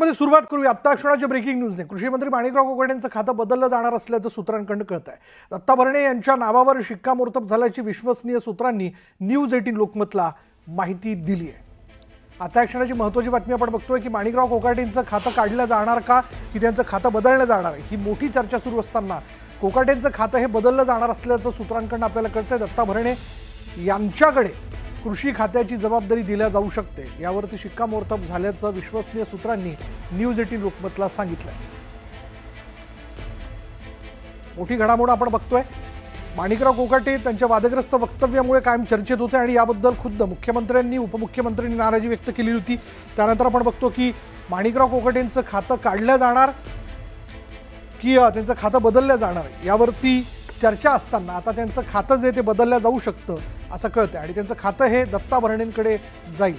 बुलेटिनमध्ये सुरुवात करूया. आत्ता क्षणाच्या ब्रेकिंग न्यूजने कृषी मंत्री माणिकराव कोकाटेंचं खातं बदललं जाणार असल्याचं सूत्रांकडून कळत आहे. दत्ता भरणे यांच्या नावावर शिक्कामोर्तब झाल्याची विश्वसनीय सूत्रांनी न्यूज 18 लोकमतला माहिती दिली आहे. आता क्षणाची महत्त्वाची बातमी आपण बघतोय की माणिकराव कोकाटेंचं खातं काढलं जाणार का की त्यांचं खातं बदललं जाणार ही मोठी चर्चा सुरू असताना कोकाटेंचं खातं हे बदललं जाणार असल्याचं सूत्रांकडून आपल्याला कळतंय. दत्ता भरणे यांच्याकडे कृषी खात्याची जबाबदारी दिल्या जाऊ शकते यावरती शिक्कामोर्तब झाल्याचं विश्वसनीय सूत्रांनी न्यूज 18 लोकमतला सांगितलं. मोठी घडामोड आपण बघतोय. माणिकराव कोकाटे त्यांच्या वादग्रस्त वक्तव्यामुळे कायम चर्चेत होते आणि याबद्दल खुद्द मुख्यमंत्र्यांनी उपमुख्यमंत्र्यांनी नाराजी व्यक्त केली होती. त्यानंतर आपण बघतो की माणिकराव कोकाटेंचं खातं काढलं जाणार की त्यांचं खातं बदललं जाणार यावरती चर्चा असताना आता त्यांचं खातं जे ते बदललं जाऊ शकतं असं कळतंय आणि त्यांचं खातं हे दत्ता भरणेंकडे जाईल.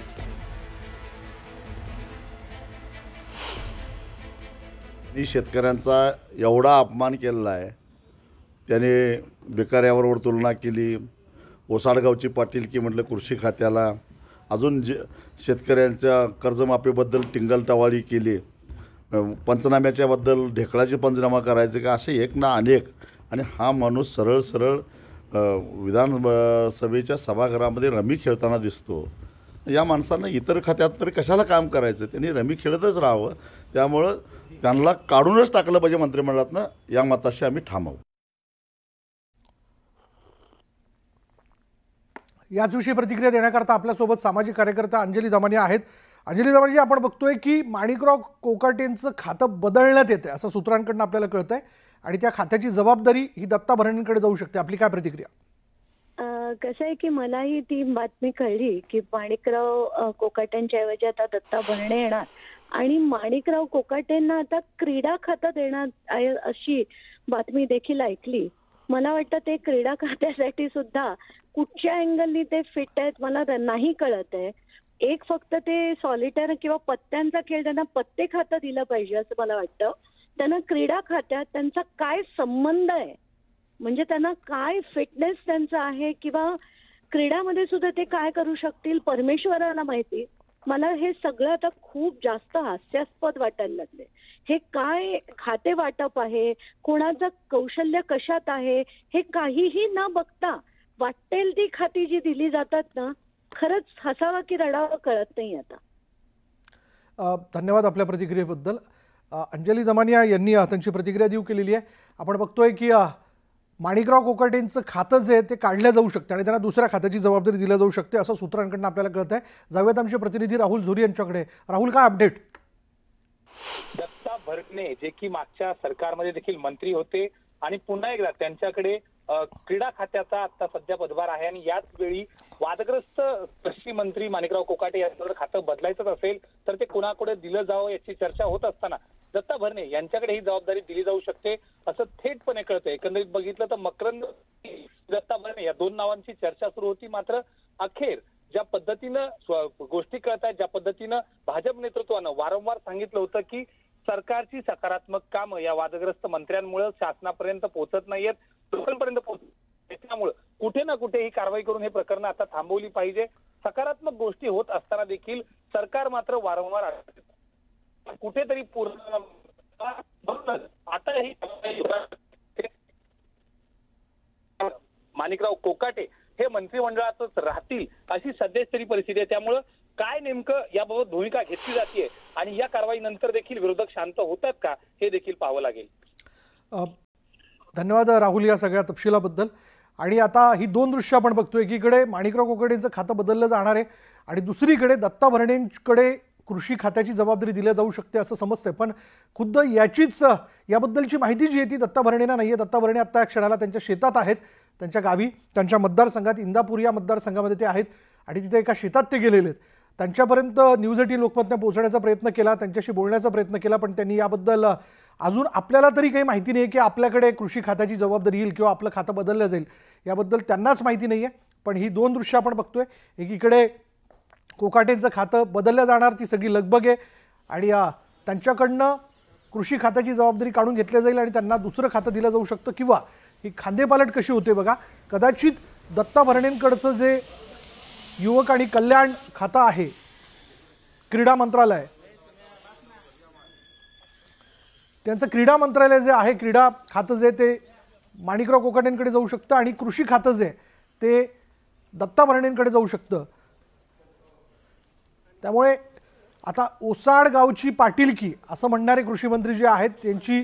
शेतकऱ्यांचा एवढा अपमान केलेला आहे. त्याने बेकाऱ्याबरोबर तुलना केली. ओसाडगावची पाटीलकी म्हटलं कृषी खात्याला. अजून शेतकऱ्यांच्या कर्जमाफीबद्दल टिंगलटवाळी केली. पंचनाम्याच्याबद्दल ढेकळाचे पंचनामा करायचे का असे एक ना अनेक. आणि हा माणूस सरळ सरळ विधानसभेच्या सभागृहामध्ये रमी खेळताना दिसतो. या माणसानं इतर खात्यात तरी कशाला काम करायचं. त्यांनी रमी खेळतच राहावं. त्यामुळं त्यांना काढूनच टाकलं पाहिजे मंत्रिमंडळातनं. या मताशी आम्ही ठाम आहोत. याचविषयी प्रतिक्रिया देण्याकरता आपल्यासोबत सामाजिक कार्यकर्ता अंजली दमानिया आहेत. अंजली दमानिया, आपण बघतोय की माणिकराव कोकाटेंचं खातं बदलण्यात येते असं सूत्रांकडून आपल्याला कळतंय आणि त्या खात्याची जबाबदारी ही दत्ता भरणेंकडे जाऊ शकते. आपली काय प्रतिक्रिया? कसं आहे की मलाही ती बातमी कळली की माणिकराव कोकाटेंच्या ऐवजी आता दत्ता भरणे येणार आणि माणिकराव कोकाटेंना आता क्रीडा खातं देणार अशी बातमी देखील ऐकली. मला वाटतं ते क्रीडा खात्यासाठी सुद्धा कुठच्या अँगलनी ते फिट आहेत मला नाही कळत आहे. एक फक्त ते सॉलिटर किंवा पत्त्यांचा खेळ त्यांना पत्ते खातं दिलं पाहिजे असं मला वाटतं. त्यांना क्रीडा खात्यात त्यांचा काय संबंध आहे म्हणजे त्यांना काय फिटनेस त्यांचा आहे किंवा क्रीडामध्ये सुद्धा ते काय करू शकतील परमेश्वराला माहिती. मला हे सगळं आता खूप जास्त हास्यास्पद वाटायला लागले. हे काय खाते वाटप आहे, कोणाचं कौशल्य कशात आहे हे काहीही न बघता वाटेल ती खाती जी दिली जातात ना, खरंच हसावा की रडावा कळत नाही आता. धन्यवाद आपल्या प्रतिक्रियेबद्दल. अंजली दमानिया यांनी त्यांची प्रतिक्रिया देऊ केलेली आहे. आपण बघतोय की माणिकराव कोकाटेंचं खातं जे आहे ते काढलं जाऊ शकते आणि त्यांना दुसऱ्या खात्याची जबाबदारी दिली जाऊ शकते असं सूत्रांकडून आपल्याला कळत आहे. जाऊयात आमचे प्रतिनिधी राहुल झोरी यांच्याकडे. राहुल, काय अपडेट? दत्ता भरणे जे की मागच्या सरकारमध्ये देखील मंत्री होते आणि पुन्हा एकदा त्यांच्याकडे क्रीडा खात्याचा आता सध्या पदभार आहे आणि याच वेळी वादग्रस्त कृषी मंत्री माणिकराव कोकाटे यांच्याकडे खातं बदलायचंच असेल तर ते कुणाकडे दिलं जावं याची चर्चा होत असताना दत्ता भरणे यांच्याकडे ही जबाबदारी दिली जाऊ शकते असं थेटपणे कळतंय. एकंदरीत बघितलं तर मकरंद दत्ता भरणे या दोन नावांची चर्चा सुरू होती. मात्र अखेर ज्या पद्धतीनं गोष्टी कळत आहेत, ज्या पद्धतीनं भाजप नेतृत्वानं वारंवार सांगितलं होतं की सरकारची सकारात्मक कामं या वादग्रस्त मंत्र्यांमुळे शासनापर्यंत पोहोचत नाहीयेत, लोकांपर्यंत पोहोचत. त्यामुळे कुठे ना कुठे ही कारवाई करून हे प्रकरण आता थांबवली पाहिजे. सकारात्मक गोष्टी होत असताना देखील सरकार मात्र वारंवार कुठेतरी पूर्ण आता ही माणिकराव कोकाटे हे मंत्रिमंडळातच राहतील अशी सध्याची परिस्थिती आहे. त्यामुळं काय नेमकं याबाबत भूमिका घेतली जाते आणि या कारवाईनंतर देखील विरोधक शांत होतात का हे देखील पाहावं लागेल. धन्यवाद राहुल या सगळ्या तपशिलाबद्दल. आणि आता ही दोन दृश्य आपण बघतोय. एकीकडे माणिकराव कोकाटेंचं खातं बदललं जाणार आहे आणि दुसरीकडे दत्ता भरणेंकडे कृषी खात्याची जबाबदारी दिल्या जाऊ शकते असं समजतंय. पण खुद्द याबद्दलची माहिती जी आहे ती दत्ता भरणेंना नाही आहे. दत्ता भरणे आता या क्षणाला त्यांच्या शेतात आहेत, त्यांच्या गावी, त्यांच्या मतदारसंघात इंदापूर या मतदारसंघामध्ये ते आहेत आणि तिथे एका शेतात ते गेलेले आहेत. त्यांच्यापर्यंत न्यूज 18 लोकमतने पोहोचण्याचा प्रयत्न केला, त्यांच्याशी बोलण्याचा प्रयत्न केला, पण त्यांनी याबद्दल अजून आपल्याला तरी काही माहिती नाही की आपल्याकडे कृषी खात्याची जबाबदारी येईल किंवा आपलं खातं बदललं जाईल याबद्दल त्यांनाच माहिती नाही आहे. पण ही दोन दृश्य आपण बघतोय. एकीकडे कोकाटेंचं खातं बदललं जाणार ती सगळी लगबग आहे आणि त्यांच्याकडनं कृषी खात्याची जबाबदारी काढून घेतली जाईल आणि त्यांना दुसरं खातं दिलं जाऊ शकतं किंवा ही खांदेपालट कशी होते बघा. कदाचित दत्ता भरणेंकडचं जे युवक आणि कल्याण खातं आहे, क्रीडा मंत्रालय, त्यांचं क्रीडा मंत्रालय जे आहे, क्रीडा खातं जे ते माणिकराव कोकाटेंकडे जाऊ शकतं आणि कृषी खातं जे ते दत्ता भरणेंकडे जाऊ शकतं. त्यामुळे आता ओसाड गावची पाटीलकी असं म्हणणारे कृषी मंत्री जे आहेत त्यांची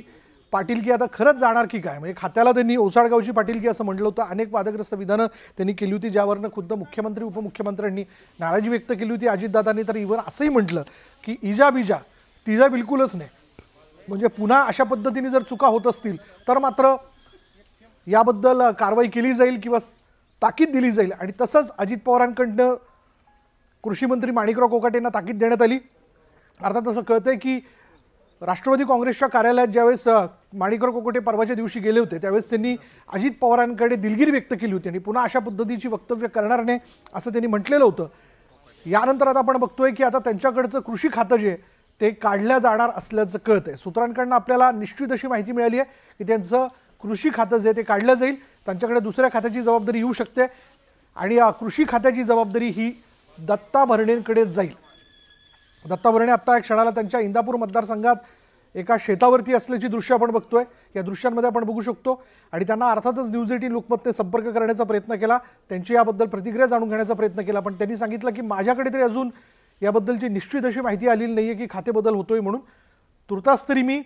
पाटीलकी आता खरंच जाणार की काय? म्हणजे खात्याला त्यांनी ओसाड गावची पाटीलकी असं म्हटलं होतं. अनेक वादग्रस्त विधानं त्यांनी केली होती, ज्यावरनं खुद्द मुख्यमंत्री उपमुख्यमंत्र्यांनी नाराजी व्यक्त केली होती. अजितदादांनी तर इव्हन असंही म्हटलं की इजा बिजा तिजा बिलकुलच नाही. म्हणजे पुन्हा अशा पद्धतीने जर चुका होत असतील तर मात्र याबद्दल कारवाई केली जाईल किंवा ताकीद दिली जाईल. आणि तसंच अजित पवारांकडनं कृषी मंत्री माणिकराव कोकाटेंना ताकीद देण्यात आली. अर्थात असं कळतंय की राष्ट्रवादी काँग्रेसच्या कार्यालयात ज्यावेळेस माणिकराव कोकाटे परवाच्या दिवशी गेले होते त्यावेळेस त्यांनी अजित पवारांकडे दिलगिरी व्यक्त केली होती आणि पुन्हा अशा पद्धतीची वक्तव्य करणार नाही असं त्यांनी म्हटलेलं होतं. यानंतर आता आपण बघतोय की आता त्यांच्याकडचं कृषी खातं जे ते काढल्या जाणार असल्याचं कळतंय. सूत्रांकडनं आपल्याला निश्चित अशी माहिती मिळाली आहे की त्यांचं कृषी खातं जे ते काढलं जाईल, त्यांच्याकडे दुसऱ्या खात्याची जबाबदारी येऊ शकते आणि कृषी खात्याची जबाबदारी ही दत्ता भरणेंकडे जाईल. दत्ता भरणे आता एक क्षणाला त्यांच्या इंदापूर मतदारसंघात एका शेतावरती असल्याची दृश्य आपण बघतोय. या दृश्यांमध्ये आपण बघू शकतो आणि त्यांना अर्थातच न्यूज 18 लोकमतने संपर्क करण्याचा प्रयत्न केला, त्यांची याबद्दल प्रतिक्रिया जाणून घेण्याचा प्रयत्न केला. पण त्यांनी सांगितलं की माझ्याकडे तरी अजून याबद्दलची निश्चित अशी माहिती आलेली नाहीये की खाते बदल होतोय म्हणून. तुर्तास तरी मी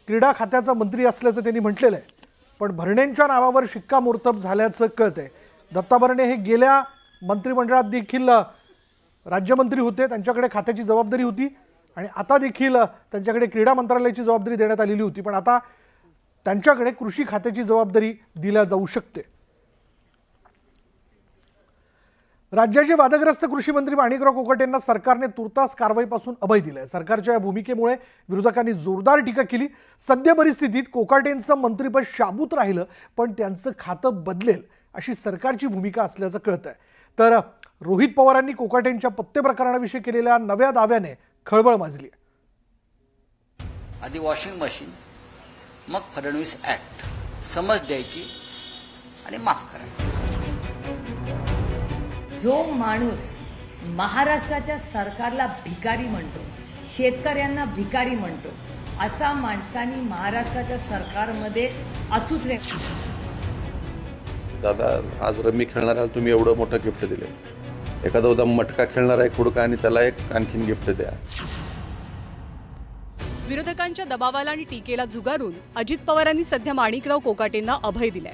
क्रीडा खात्याचा मंत्री असल्याचं त्यांनी म्हटलेलं आहे. पण भरणेंच्या नावावर शिक्कामोर्तब झाल्याचं कळतंय. दत्ता भरणे हे गेल्या मंत्रिमंडळात देखील राज्यमंत्री होते, त्यांच्याकडे खात्याची जबाबदारी होती आणि आता देखील त्यांच्याकडे क्रीडा मंत्रालयाची जबाबदारी देण्यात आलेली होती. पण आता त्यांच्याकडे कृषी खात्याची जबाबदारी दिल्या जाऊ शकते. राज्याचे वादग्रस्त कृषी मंत्री माणिकराव कोकाटेंना सरकारने तुर्तास कारवाईपासून अभय दिलंय. सरकारच्या या भूमिकेमुळे विरोधकांनी जोरदार टीका केली. सद्य परिस्थितीत कोकाटेंचं मंत्रिपद शाबूत राहिलं पण त्यांचं खातं बदलेल अशी सरकारची भूमिका असल्याचं कळतंय. तर रोहित पवारांनी कोकाटेंच्या पत्ते प्रकरणाविषयी केलेल्या नव्या दाव्याने खळबळ माजली. आधी वॉशिंग मशीन, मग फडणवीस ऍक्ट, समज द्यायची आणि माफ करायची. जो माणूस महाराष्ट्राच्या सरकारला भिकारी म्हणतो, शेतकऱ्यांना भिकारी म्हणतो, असा माणसांनी महाराष्ट्राच्या सरकारमध्ये असूच रे. दादा, आज रमी खेळणाऱ्याला तुम्ही एवढं मोठं गिफ्ट दिले. एखादा उदा मटका खेळणारा एक खुडका आणि त्याला एक आणखीन गिफ्ट द्या. विरोधकांच्या दबावाला आणि टीकेला झुगारून अजित पवारांनी सध्या माणिकराव कोकाटेंना अभय दिलंय.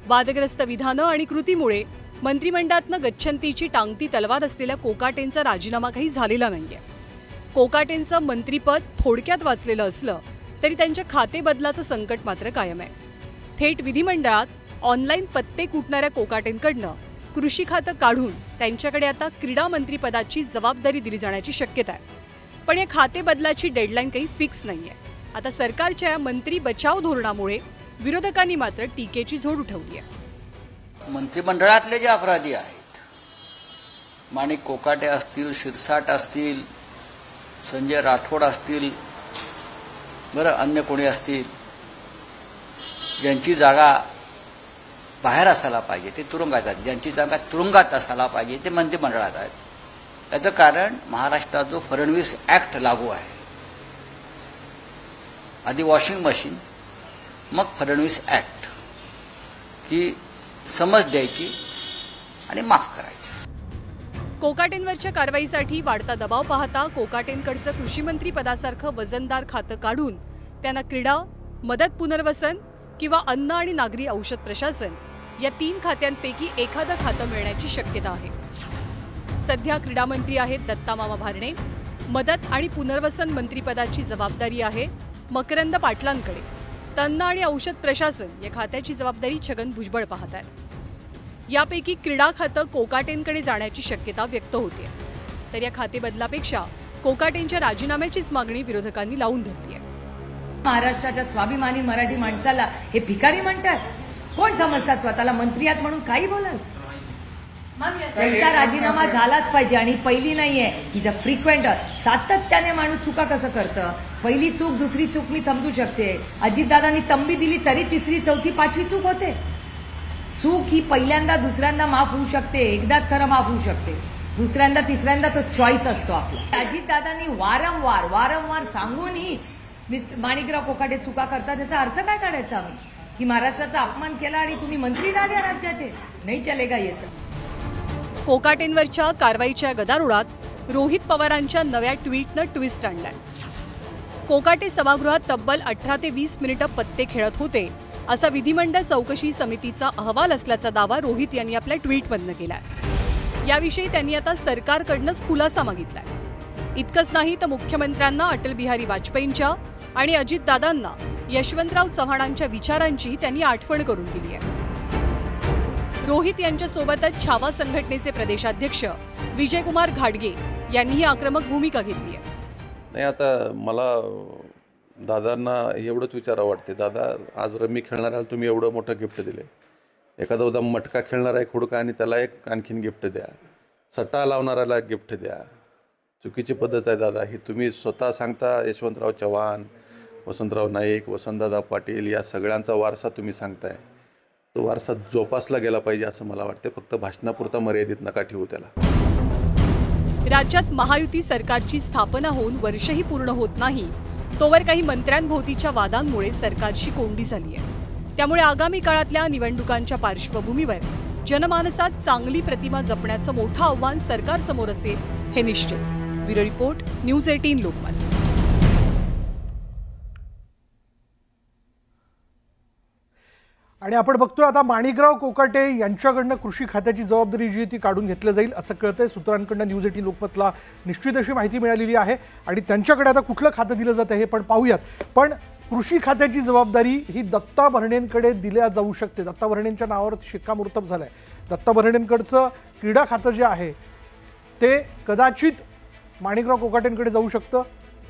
वादग्रस्त विधानं आणि कृतीमुळे मंत्रिमंडळातनं गच्छंतीची टांगती तलवार असलेल्या कोकाटेंचा राजीनामा काही झालेला नाहीये. कोकाटेंचं मंत्रिपद थोडक्यात वाचलेलं असलं तरी त्यांच्या खाते बदलाचं संकट मात्र कायम आहे. थेट विधिमंडळात ऑनलाईन पत्ते कुटणाऱ्या कोकाटेंकडनं कृषी खातं काढून त्यांच्याकडे आता क्रीडा मंत्रिपदाची जबाबदारी दिली जाण्याची शक्यता आहे. पण या खाते बदलाची डेडलाईन काही फिक्स नाहीये. आता सरकारच्या या मंत्री बचाव धोरणामुळे विरोधकांनी मात्र टीकेची झोड उठवली आहे. मंत्रिमंडळातले जे अपराधी आहेत, माणिक कोकाटे असतील, शिरसाट असतील, संजय राठोड असतील, बरं अन्य कोणी असतील, ज्यांची जागा बाहेर असायला पाहिजे ते तुरुंगात आहेत, ज्यांची जागा तुरुंगात असायला पाहिजे ते मंत्रिमंडळात आहेत. त्याचं कारण महाराष्ट्रात जो फडणवीस ऍक्ट लागू आहे. आधी वॉशिंग मशीन, मग फडणवीस ऍक्ट, ही समज द्यायची आणि माफ करायची. कोकाटेंवरच्या कारवाईसाठी वाढता दबाव पाहता कोकाटेंकडचं कृषी मंत्री पदासारखं वजनदार खातं काढून त्यांना क्रीडा, मदत पुनर्वसन किंवा अन्न आणि नागरी औषध प्रशासन या 3 खात्यांपैकी एखादं खातं मिळण्याची शक्यता आहे. सध्या क्रीडा मंत्री आहेत दत्ता मामा भरणे. मदत आणि पुनर्वसन मंत्रिपदाची जबाबदारी आहे मकरंद पाटलांकडे. अन्न आणि औषध प्रशासन या खात्याची जबाबदारी छगन भुजबळ पाहत आहेत. यापैकी क्रीडा खातं कोकाटेंकडे जाण्याची शक्यता व्यक्त होते. तर या खाते बदलापेक्षा कोकाटेंच्या राजीनाम्याचीच मागणी विरोधकांनी लावून धरली आहे. महाराष्ट्राच्या स्वाभिमानी मराठी माणसाला हे भिकारी म्हणतात. कोण समजतात स्वतःला मंत्री आहात म्हणून काही बोलाल. त्यांचा राजीनामा झालाच पाहिजे आणि पहिली नाहीये, इज अ फ्रिक्वेंट. सातत्याने माणूस चुका कसं करतं. पहिली चूक, दुसरी चूक मी समजू शकते. अजितदादांनी तंबी दिली तरी तिसरी, चौथी, पाचवी चूक होते. चूक ही पहिल्यांदा दुसऱ्यांदा माफ होऊ शकते, एकदाच खरं माफ होऊ शकते. दुसऱ्यांदा तिसऱ्यांदा तो चॉईस असतो आपला. अजितदादांनी वारंवार सांगूनही माणिकराव कोकाटे चुका करतात त्याचा अर्थ काय काढायचा आम्ही की महाराष्ट्राचा अपमान केला आणि तुम्ही मंत्री झाले राज्याचे? नाही चलेगा ये सब. कोकाटेंवरच्या कारवाईच्या गदारोळात रोहित पवारांच्या नव्या ट्विटनं ट्विस्ट आणलाय. कोकाटे सभागृहात तब्बल 18 ते 20 मिनिटं पत्ते खेळत होते असा विधिमंडळ चौकशी समितीचा अहवाल असल्याचा दावा रोहित यांनी आपल्या ट्विटमधनं केलाय. याविषयी त्यांनी आता सरकारकडनंच खुलासा मागितलाय. इतकंच नाही तर मुख्यमंत्र्यांना अटल बिहारी वाजपेयींच्या आणि अजितदादांना यशवंतराव चव्हाणांच्या विचारांचीही त्यांनी आठवण करून दिली आहे. रोहित यांच्यासोबतच छावा संघटनेचे प्रदेशाध्यक्ष विजयकुमार घाडगे यांनीही आक्रमक भूमिका घेतली आहे. नाही, आता मला दादांना एवढंच विचारावं वाटते, दादा आज रम्मी खेळणाऱ्याला तुम्ही एवढं मोठं गिफ्ट दिले, एखादा उदा मटका खेळणारा एक हुडका आणि त्याला एक आणखीन गिफ्ट द्या, सट्टा लावणाऱ्याला एक गिफ्ट द्या. चुकीची पद्धत आहे दादा ही. तुम्ही स्वतः सांगता यशवंतराव चव्हाण, वसंतराव नाईक, वसंतदादा पाटील या सगळ्यांचा वारसा तुम्ही सांगताय. तो वारसा जोपासला गेला पाहिजे असं मला वाटते. फक्त भाषणापुरता मर्यादित नका ठेवू त्याला. राज्यात महायुती सरकारची स्थापना होऊन वर्षही पूर्ण होत नाही तोवर काही मंत्र्यांभोवतीच्या वादांमुळे सरकारची कोंडी झाली आहे. त्यामुळे आगामी काळातल्या निवडणुकांच्या पार्श्वभूमीवर जनमानसात चांगली प्रतिमा जपण्याचं मोठं आव्हान सरकारसमोर असेल हे निश्चित. Bureau report, news 18 Lokmat. आणि आपण बघतोय आता माणिकराव कोकाटे यांच्याकडनं कृषी खात्याची जबाबदारी जी ती काढून घेतली जाईल असं कळतंय. सूत्रांकडनं न्यूज 18 लोकमतला निश्चित अशी माहिती मिळालेली आहे आणि त्यांच्याकडे आता कुठलं खातं दिलं जातं हे पण पाहूयात. पण कृषी खात्याची जबाबदारी ही दत्ता भरणेंकडे दिल्या जाऊ शकते. दत्ता भरणेंच्या नावावर शिक्कामोर्तब झालंय. दत्ता भरणेंकडचं क्रीडा खातं जे आहे ते कदाचित माणिकराव कोकाटेंकडे जाऊ शकतं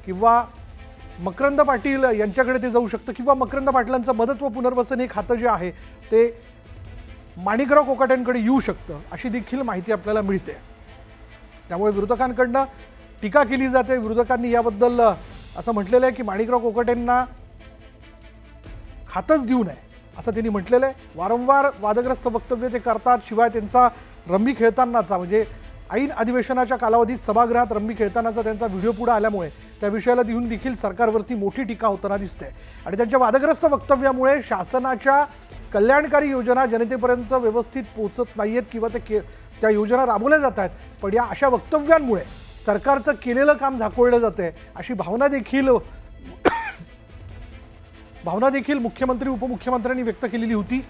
किंवा मकरंद पाटील यांच्याकडे ते जाऊ शकतं किंवा मकरंद पाटलांचं मदत व पुनर्वसन हे खातं जे आहे ते माणिकराव कोकाटेंकडे येऊ शकतं अशी देखील माहिती आपल्याला मिळते. त्यामुळे विरोधकांकडनं टीका केली जाते. विरोधकांनी याबद्दल असं म्हटलेलं आहे की माणिकराव कोकाटेंना खातंच देऊ नये असं त्यांनी म्हटलेलं आहे. वारंवार वादग्रस्त वक्तव्य ते करतात. शिवाय त्यांचा रम्मी खेळतानाचा म्हणजे ऐन अधिवेशनाच्या कालावधीत सभागृहात रम्मी खेळतानाचा त्यांचा व्हिडिओ पुढे आल्यामुळे त्या विषयाला देऊन देखील सरकारवरती मोठी टीका होताना दिसते. आणि त्यांच्या वादग्रस्त वक्तव्यामुळे शासनाच्या कल्याणकारी योजना जनतेपर्यंत व्यवस्थित पोहोचत नाहीयेत किंवा त्या योजना राबवल्या जात आहेत. पण या अशा वक्तव्यांमुळे सरकारचं केलेलं काम झाकोळलं जातंय अशी भावना देखील मुख्यमंत्री उपमुख्यमंत्र्यांनी व्यक्त केलेली होती.